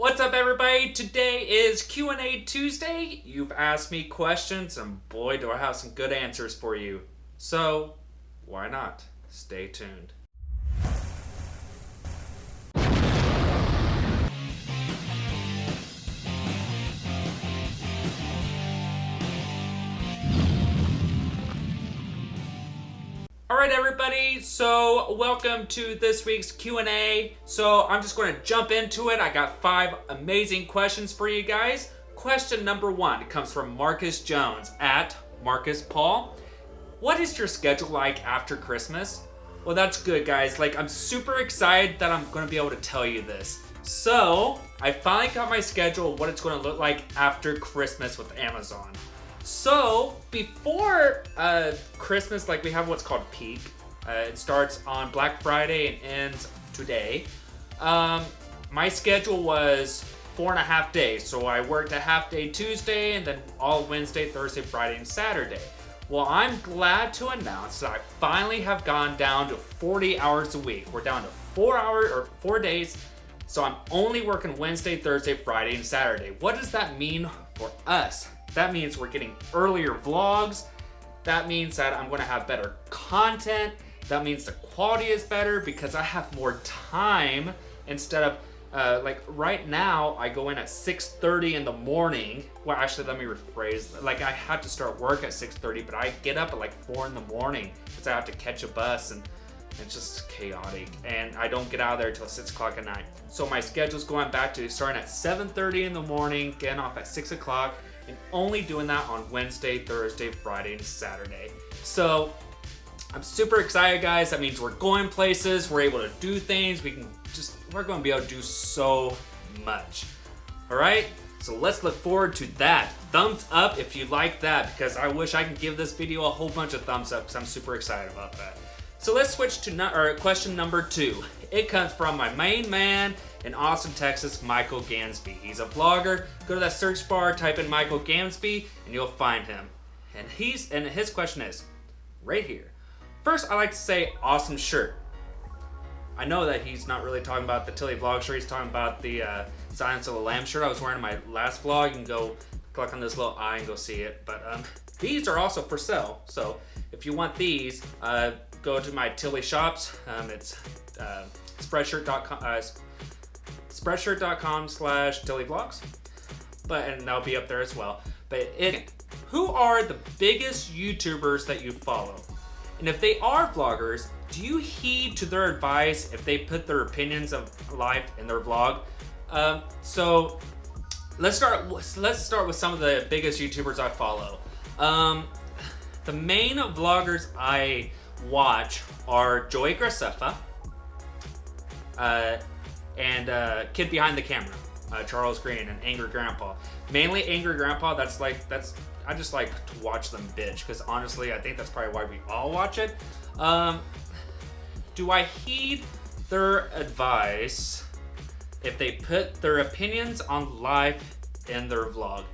What's up, everybody? Today is Q&A Tuesday. You've asked me questions, and boy, do I have some good answers for you. So, why not? Stay tuned. Alright everybody, so welcome to this week's Q&A. So I'm just going to jump into it. I got 5 amazing questions for you guys. Question number 1 comes from Marcus Jones at Marcus Paul. What is your schedule like after Christmas? Well, that's good, guys. I'm super excited that I'm going to be able to tell you this. So I finally got my schedule of what it's going to look like after Christmas with Amazon. So, before Christmas, we have what's called peak. It starts on Black Friday and ends today. My schedule was 4.5 days. So I worked a half day Tuesday and then all Wednesday, Thursday, Friday, and Saturday. Well, I'm glad to announce that I finally have gone down to 40 hours a week. We're down to 4 days. So I'm only working Wednesday, Thursday, Friday, and Saturday. What does that mean for us? That means we're getting earlier vlogs. That means that I'm gonna have better content. That means the quality is better because I have more time instead of, right now, I go in at 6:30 in the morning. Well, actually, let me rephrase. I had to start work at 6:30, but I get up at 4 in the morning because I have to catch a bus and it's just chaotic. And I don't get out of there until 6 o'clock at night. So my schedule's going back to starting at 7:30 in the morning, getting off at 6 o'clock, and only doing that on Wednesday, Thursday, Friday, and Saturday. So I'm super excited, guys. That means we're going places, we're able to do things, we're gonna be able to do so much. All right, so let's look forward to that. Thumbs up if you like that, because I wish I could give this video a whole bunch of thumbs up because I'm super excited about that. So let's switch to question number 2. It comes from my main man in Austin, Texas, Michael Gansby. He's a vlogger. Go to that search bar, type in Michael Gansby, and you'll find him. And his question is right here. First, I like to say awesome shirt. I know that he's not really talking about the Tilley vlog shirt. He's talking about the Silence of the Lamb shirt I was wearing in my last vlog. You can go click on this little eye and go see it. But these are also for sale. So if you want these, go to my Tilley shops. It's spreadshirt.com/TilleyVlogs. And that'll be up there as well. But who are the biggest YouTubers that you follow? And if they are vloggers, do you heed to their advice if they put their opinions of life in their vlog? So let's start with some of the biggest YouTubers I follow. The main vloggers I watch are Joey Graceffa, and Kid Behind the Camera, Charles Green, and Angry Grandpa. Mainly Angry Grandpa. I just like to watch them bitch, because honestly, I think that's probably why we all watch it. Do I heed their advice if they put their opinions on life in their vlog?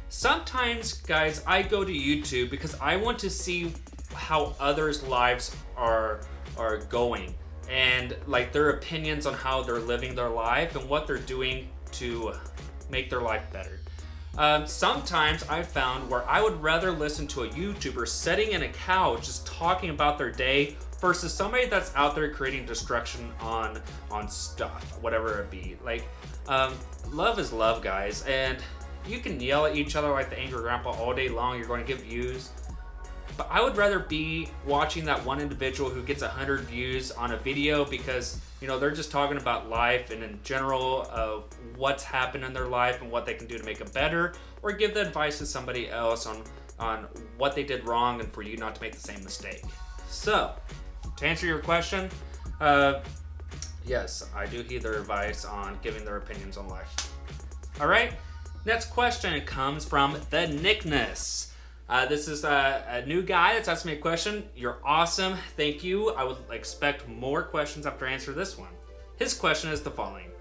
Sometimes, guys, I go to YouTube because I want to see how others' lives are going, and their opinions on how they're living their life and what they're doing to make their life better. Sometimes I've found where I would rather listen to a YouTuber sitting in a couch just talking about their day versus somebody that's out there creating destruction on stuff, whatever it be. Love is love, guys, and you can yell at each other like the Angry Grandpa all day long. You're going to get views. But I would rather be watching that one individual who gets 100 views on a video because, they're just talking about life and in general of what's happened in their life and what they can do to make it better, or give the advice to somebody else on what they did wrong and for you not to make the same mistake. So, to answer your question, yes, I do heed their advice on giving their opinions on life. All right, next question comes from the Nickness. This is a new guy that's asked me a question. You're awesome. Thank you. I would expect more questions after I answer this one. His question is the following.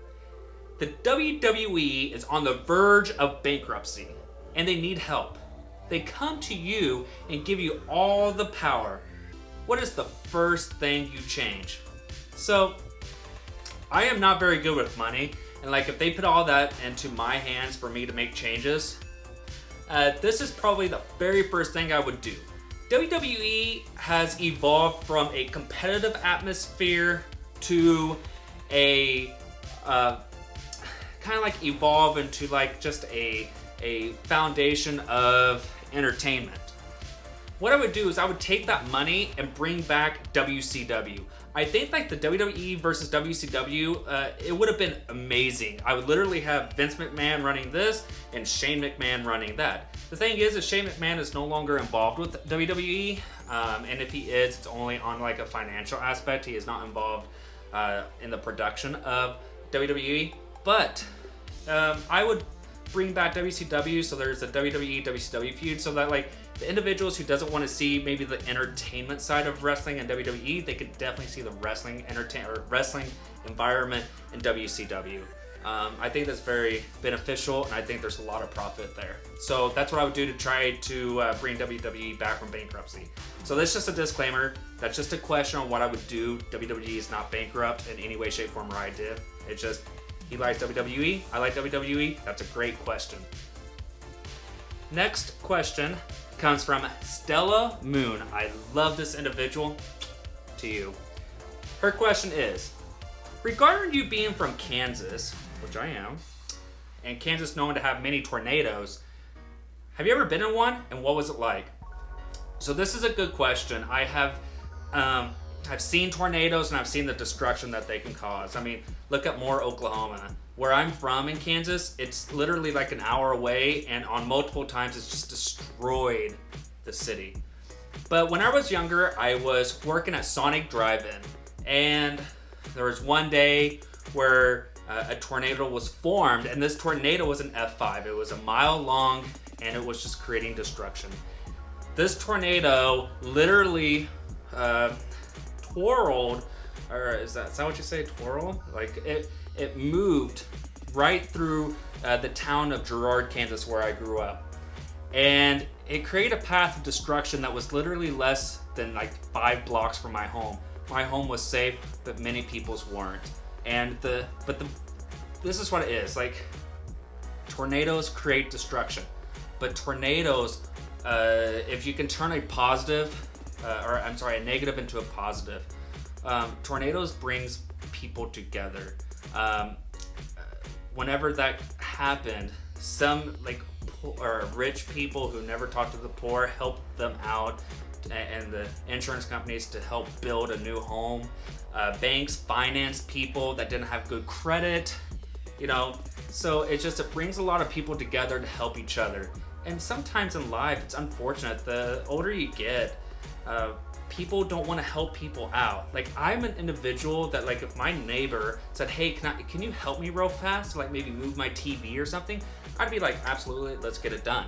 The WWE is on the verge of bankruptcy and they need help. They come to you and give you all the power. What is the first thing you change? So, I am not very good with money, And like if they put all that into my hands for me to make changes, this is probably the very first thing I would do. WWE has evolved from a competitive atmosphere to a kind of like evolve into like just a foundation of entertainment. What I would do is I would take that money and bring back WCW. I think like the WWE versus WCW, it would have been amazing. I would literally have Vince McMahon running this and Shane McMahon running that. The thing is Shane McMahon is no longer involved with WWE, and if he is, it's only on like a financial aspect. He is not involved in the production of WWE. But I would bring back WCW, so there's a WWE WCW feud, so that like the individuals who doesn't want to see maybe the entertainment side of wrestling in WWE, they could definitely see the wrestling environment in WCW. I think that's very beneficial, and I think there's a lot of profit there. So that's what I would do to try to bring WWE back from bankruptcy. So that's just a disclaimer. That's just a question on what I would do. WWE is not bankrupt in any way, shape, form, or idea. It's just he likes WWE, I like WWE. That's a great question. Next question comes from Stella Moon. I love this individual. To you. Her question is, regarding you being from Kansas, which I am, and Kansas known to have many tornadoes, have you ever been in one, and what was it like? So this is a good question. I've seen tornadoes, and I've seen the destruction that they can cause. I mean, look at Moore, Oklahoma. Where I'm from in Kansas, it's literally like an hour away, and on multiple times it's just destroyed the city. But when I was younger, I was working at Sonic Drive-In, and there was one day where a tornado was formed, and this tornado was an F5. It was a mile long, and it was just creating destruction. This tornado literally twirled, or is that what you say, twirl? Like it moved right through the town of Girard, Kansas, where I grew up. And it created a path of destruction that was literally less than like 5 blocks from my home. My home was safe, but many people's weren't. And this is what it is. Like, tornadoes create destruction. But tornadoes, if you can turn a negative into a positive, tornadoes brings people together. Whenever that happened, some rich people who never talked to the poor helped them out, and the insurance companies to help build a new home. Banks financed people that didn't have good credit, so it brings a lot of people together to help each other. And sometimes in life, it's unfortunate, the older you get, people don't want to help people out. Like, I'm an individual that, like, if my neighbor said, hey, can you help me real fast, like maybe move my TV or something, I'd be like, absolutely, let's get it done.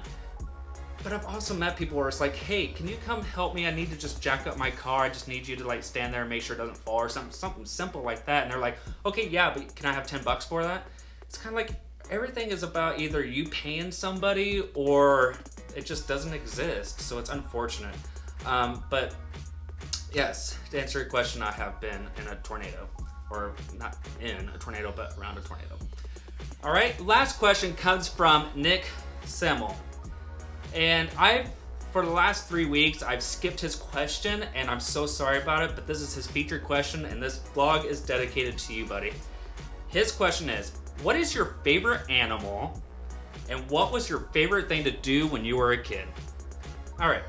But I've also met people where it's like, hey, can you come help me? I need to just jack up my car. I just need you to like stand there and make sure it doesn't fall or something simple like that. And they're like, okay, yeah, but can I have $10 for that? It's kind of like everything is about either you paying somebody or it just doesn't exist. So it's unfortunate. But yes, to answer your question, I have been in a tornado, or not in a tornado, but around a tornado. All right, last question comes from Nick Semmel. And for the last 3 weeks, I've skipped his question, and I'm so sorry about it, but this is his featured question, and this vlog is dedicated to you, buddy. His question is, what is your favorite animal, and what was your favorite thing to do when you were a kid? All right.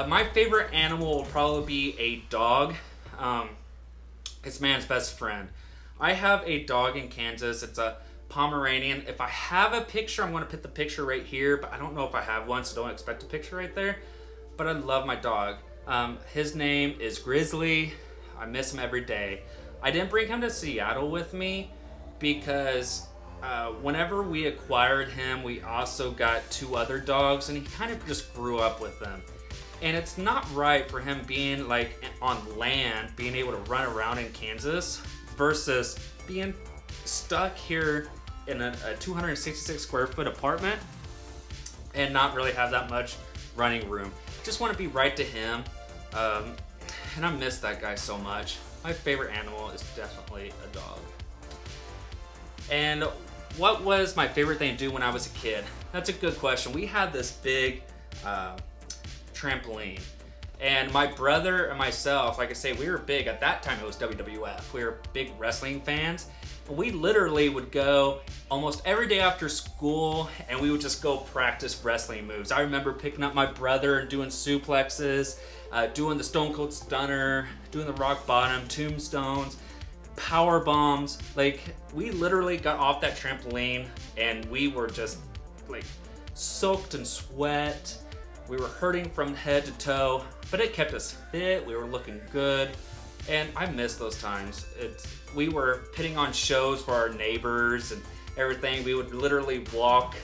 My favorite animal will probably be a dog. It's man's best friend. I have a dog in Kansas. It's a Pomeranian. If I have a picture, I'm going to put the picture right here, but I don't know if I have one, so don't expect a picture right there. But I love my dog. His name is Grizzly. I miss him every day. I didn't bring him to Seattle with me because whenever we acquired him, we also got 2 other dogs, and he kind of just grew up with them. And it's not right for him being like on land, being able to run around in Kansas versus being stuck here in a 266 square foot apartment and not really have that much running room. Just want to be right to him. And I miss that guy so much. My favorite animal is definitely a dog. And what was my favorite thing to do when I was a kid? That's a good question. We had this big trampoline. And my brother and myself, like I say, we were big. At that time, it was WWF. We were big wrestling fans. We literally would go almost every day after school, and we would just go practice wrestling moves. I remember picking up my brother and doing suplexes, doing the Stone Cold Stunner, doing the rock bottom, tombstones, power bombs. Like, we literally got off that trampoline, and we were just like soaked in sweat. We were hurting from head to toe, but it kept us fit. We were looking good, and I miss those times. We were putting on shows for our neighbors and everything. We would literally walk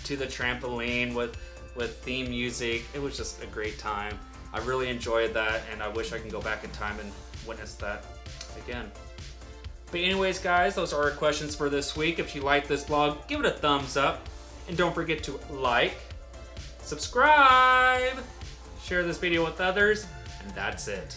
to the trampoline with theme music. It was just a great time. I really enjoyed that, and I wish I can go back in time and witness that again. But anyways, guys, those are our questions for this week. If you like this vlog, give it a thumbs up, and don't forget to like, subscribe, share this video with others, and that's it.